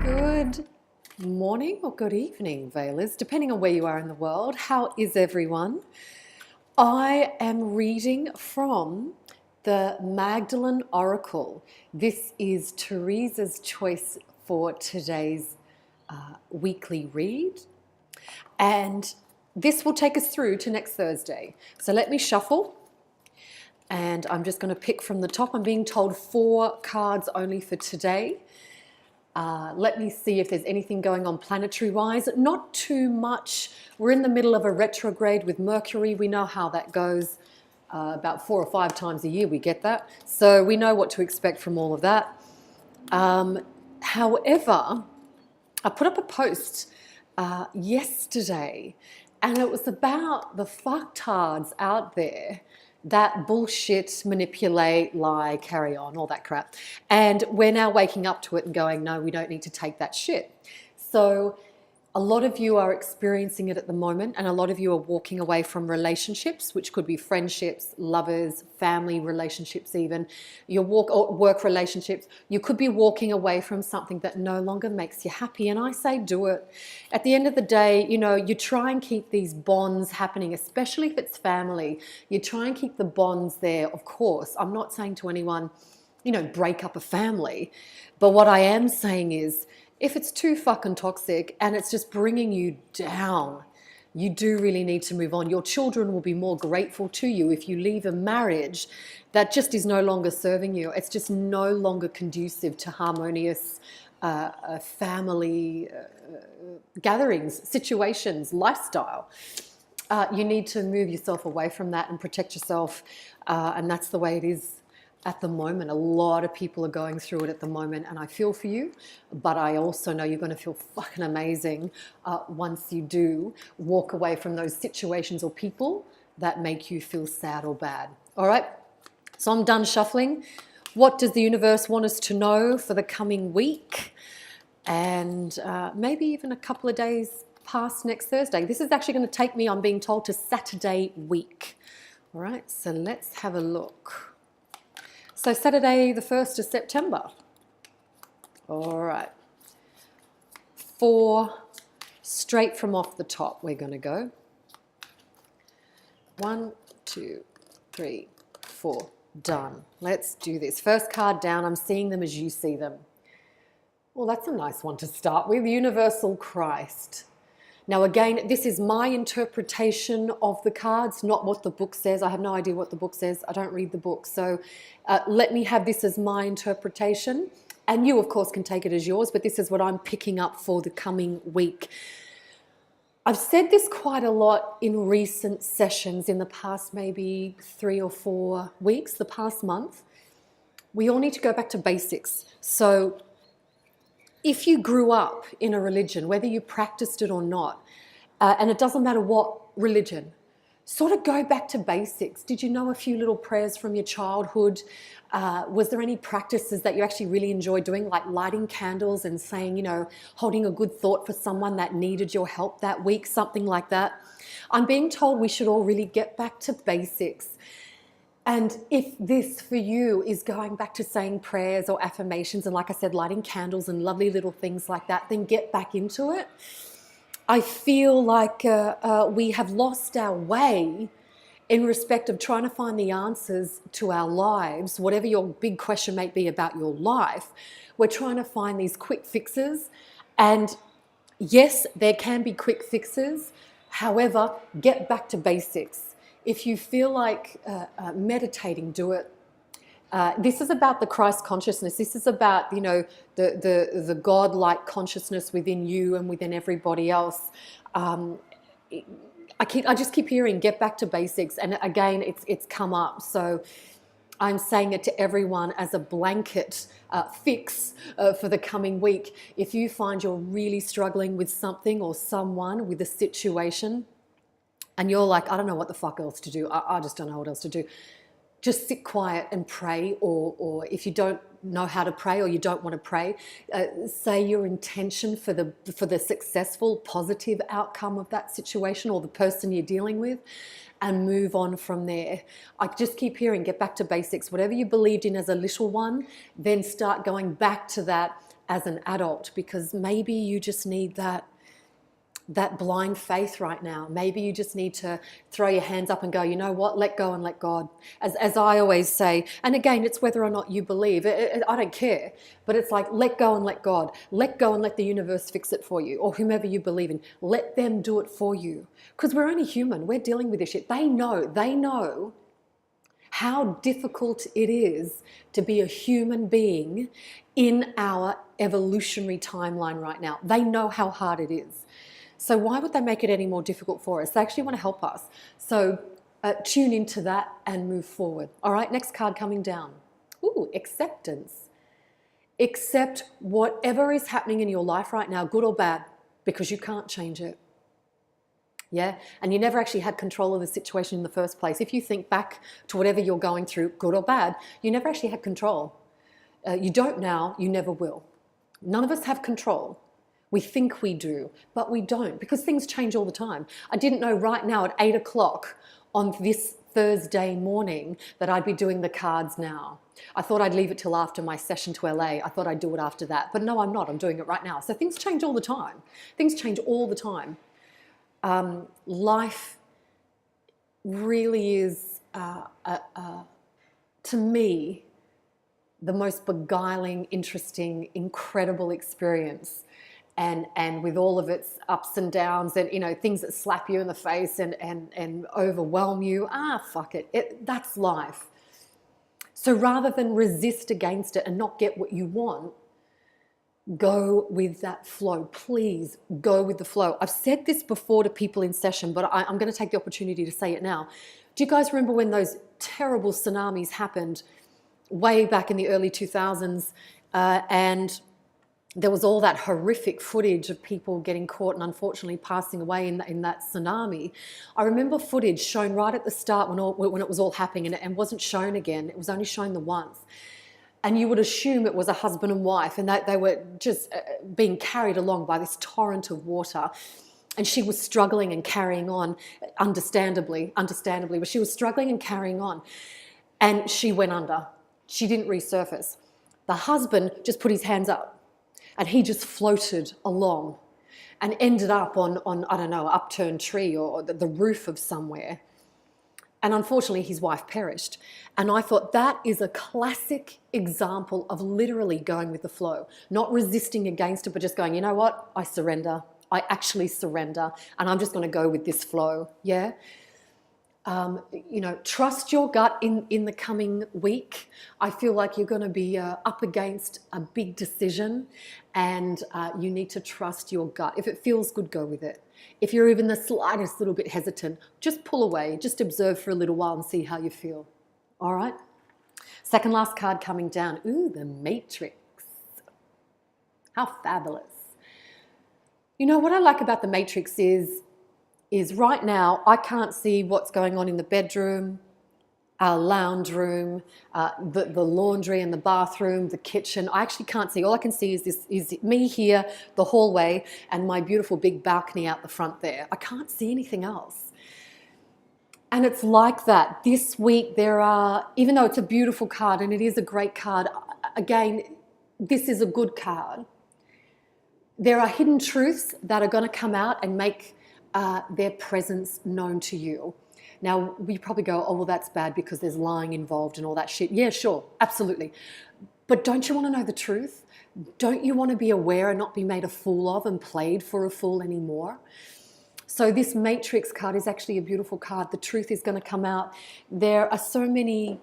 Good morning or good evening, Veilers, depending on where you are in the world. How is everyone? I am reading from the Magdalene Oracle. This is Teresa's choice for today's weekly read. And this will take us through to next Thursday. So let me shuffle. And I'm just going to pick from the top. I'm being told 4 cards only for today. Let me see if there's anything going on planetary-wise. Not too much. We're in the middle of a retrograde with Mercury. We know how that goes. About 4 or 5 times a year we get that. So we know what to expect from all of that. However, I put up a post yesterday, and it was about the fucktards out there that bullshit, manipulate, lie, carry on, all that crap. And we're now waking up to it and going, no, we don't need to take that shit. So a lot of you are experiencing it at the moment, and a lot of you are walking away from relationships, which could be friendships, lovers, family relationships even, your work relationships. You could be walking away from something that no longer makes you happy, and I say do it. At the end of the day, you know, you try and keep these bonds happening, especially if it's family. You try and keep the bonds there, of course. I'm not saying to anyone, you know, break up a family, but what I am saying is, if it's too fucking toxic and it's just bringing you down, you do really need to move on. Your children will be more grateful to you if you leave a marriage that just is no longer serving you. It's just no longer conducive to harmonious family gatherings, situations, lifestyle. You need to move yourself away from that and protect yourself. And that's the way it is at the moment. A lot of people are going through it at the moment, and I feel for you, but I also know you're going to feel fucking amazing once you do walk away from those situations or people that make you feel sad or bad. All right, so I'm done shuffling. What does the universe want us to know for the coming week? And maybe even a couple of days past next Thursday. This is actually going to take me, I'm being told, to Saturday week. All right, so let's have a look. So Saturday, the 1st of September. All right. 4 straight from off the top we're going to go. 1, 2, 3, 4. Done. Let's do this. First card down. I'm seeing them as you see them. Well, that's a nice one to start with. Universal Christ. Now, again, this is my interpretation of the cards, not what the book says. I have no idea what the book says. I don't read the book. So let me have this as my interpretation. And you, of course, can take it as yours, but this is what I'm picking up for the coming week. I've said this quite a lot in recent sessions in the past maybe 3 or 4 weeks, the past month. We all need to go back to basics. So if you grew up in a religion, whether you practiced it or not, and it doesn't matter what religion, sort of go back to basics. Did you know a few little prayers from your childhood? Was there any practices that you actually really enjoyed doing, like lighting candles and saying, you know, holding a good thought for someone that needed your help that week, something like that? I'm being told we should all really get back to basics. And if this for you is going back to saying prayers or affirmations and, like I said, lighting candles and lovely little things like that, then get back into it. I feel like we have lost our way in respect of trying to find the answers to our lives, whatever your big question may be about your life. We're trying to find these quick fixes. And yes, there can be quick fixes. However, get back to basics. If you feel like meditating, do it. This is about the Christ consciousness. This is about, you know, the God-like consciousness within you and within everybody else. I just keep hearing, get back to basics. And again, it's come up. So I'm saying it to everyone as a blanket fix for the coming week. If you find you're really struggling with something or someone, with a situation, and you're like, I don't know what the fuck else to do. I just don't know what else to do. Just sit quiet and pray, or if you don't know how to pray or you don't want to pray, say your intention for the successful, positive outcome of that situation or the person you're dealing with, and move on from there. I just keep hearing, get back to basics. Whatever you believed in as a little one, then start going back to that as an adult, because maybe you just need that blind faith right now. Maybe you just need to throw your hands up and go, you know what, let go and let God. As I always say, and again, it's whether or not you believe. I don't care. But it's like, let go and let God. Let go and let the universe fix it for you, or whomever you believe in. Let them do it for you. Because we're only human. We're dealing with this shit. They know how difficult it is to be a human being in our evolutionary timeline right now. They know how hard it is. So why would they make it any more difficult for us? They actually want to help us. So tune into that and move forward. All right, next card coming down. Ooh, acceptance. Accept whatever is happening in your life right now, good or bad, because you can't change it. Yeah, and you never actually had control of the situation in the first place. If you think back to whatever you're going through, good or bad, you never actually had control. You don't now, you never will. None of us have control. We think we do, but we don't, because things change all the time. I didn't know right now at 8 o'clock on this Thursday morning that I'd be doing the cards now. I thought I'd leave it till after my session to LA. I thought I'd do it after that, but no, I'm not. I'm doing it right now. So things change all the time. Things change all the time. Life really is, to me, the most beguiling, interesting, incredible experience. And with all of its ups and downs and, you know, things that slap you in the face and overwhelm you, fuck it. That's life. So rather than resist against it and not get what you want, go with that flow. Please go with the flow. I've said this before to people in session, but I'm going to take the opportunity to say it now. Do you guys remember when those terrible tsunamis happened way back in the early 2000s and there was all that horrific footage of people getting caught and unfortunately passing away in that tsunami? I remember footage shown right at the start when it was all happening and wasn't shown again. It was only shown the once. And you would assume it was a husband and wife and that they were just being carried along by this torrent of water. And she was struggling and carrying on, understandably, but she was struggling and carrying on. And she went under. She didn't resurface. The husband just put his hands up and he just floated along and ended up on I don't know, an upturned tree or the roof of somewhere. And unfortunately, his wife perished. And I thought that is a classic example of literally going with the flow, not resisting against it, but just going, you know what? I surrender. I actually surrender. And I'm just going to go with this flow. Yeah. You know, trust your gut in the coming week. I feel like you're going to be up against a big decision and you need to trust your gut. If it feels good, go with it. If you're even the slightest little bit hesitant, just pull away, just observe for a little while and see how you feel. All right. Second last card coming down. Ooh, the Matrix. How fabulous. You know, what I like about the Matrix is right now I can't see what's going on in the bedroom, our lounge room, the laundry and the bathroom, the kitchen. I actually can't see. All I can see is me here, the hallway, and my beautiful big balcony out the front there. I can't see anything else. And it's like that. This week there are, even though it's a beautiful card and it is a great card, again, this is a good card. There are hidden truths that are going to come out and make their presence known to you. Now, we probably go, oh, well, that's bad because there's lying involved and all that shit. Yeah, sure, absolutely. But don't you want to know the truth? Don't you want to be aware and not be made a fool of and played for a fool anymore? So this Matrix card is actually a beautiful card. The truth is going to come out. There are so many,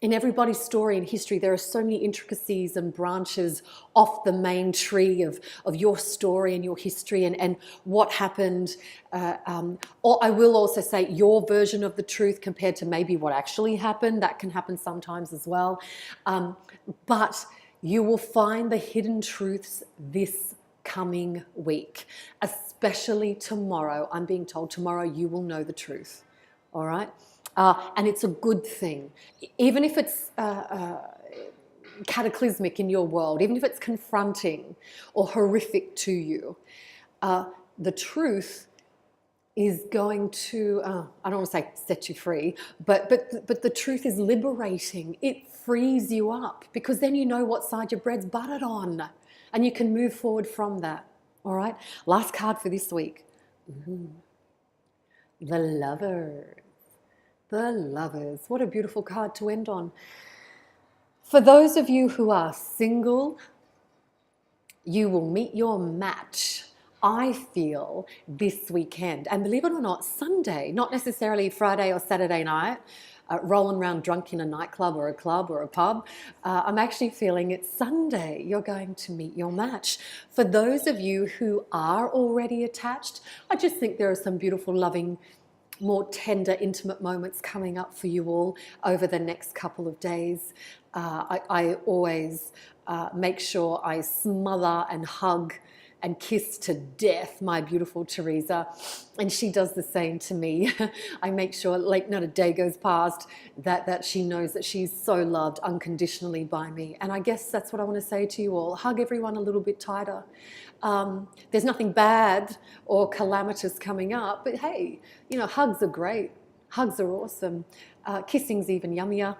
in everybody's story and history, there are so many intricacies and branches off the main tree of your story and your history and what happened. Or I will also say your version of the truth compared to maybe what actually happened. That can happen sometimes as well. But you will find the hidden truths this coming week, especially tomorrow. I'm being told tomorrow you will know the truth. All right? And it's a good thing. Even if it's cataclysmic in your world, even if it's confronting or horrific to you, the truth is going to, I don't want to say set you free, but the truth is liberating. It frees you up because then you know what side your bread's buttered on and you can move forward from that. All right, last card for this week. The Lovers. The Lovers. What a beautiful card to end on. For those of you who are single, you will meet your match, I feel, this weekend. And believe it or not, Sunday, not necessarily Friday or Saturday night, rolling around drunk in a nightclub or a club or a pub. I'm actually feeling it's Sunday. You're going to meet your match. For those of you who are already attached, I just think there are some beautiful, loving, more tender, intimate moments coming up for you all over the next couple of days. I always make sure I smother and hug and kiss to death my beautiful Teresa, and she does the same to me. I make sure, like, not a day goes past that she knows that she's so loved unconditionally by me. And I guess that's what I want to say to you all. Hug everyone a little bit tighter. There's nothing bad or calamitous coming up, but hey, you know, hugs are great. Hugs are awesome. Kissing's even yummier.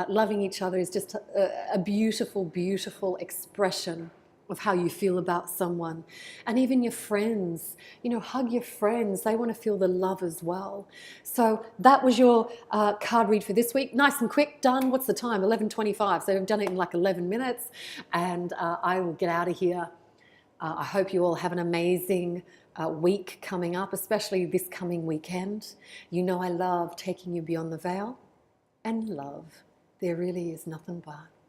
Loving each other is just a beautiful, beautiful expression of how you feel about someone. And even your friends, you know, hug your friends. They want to feel the love as well. So that was your card read for this week. Nice and quick, done. What's the time? 11:25. So I've done it in like 11 minutes, and I will get out of here. I hope you all have an amazing week coming up, especially this coming weekend. You know I love taking you beyond the veil, and love, there really is nothing but.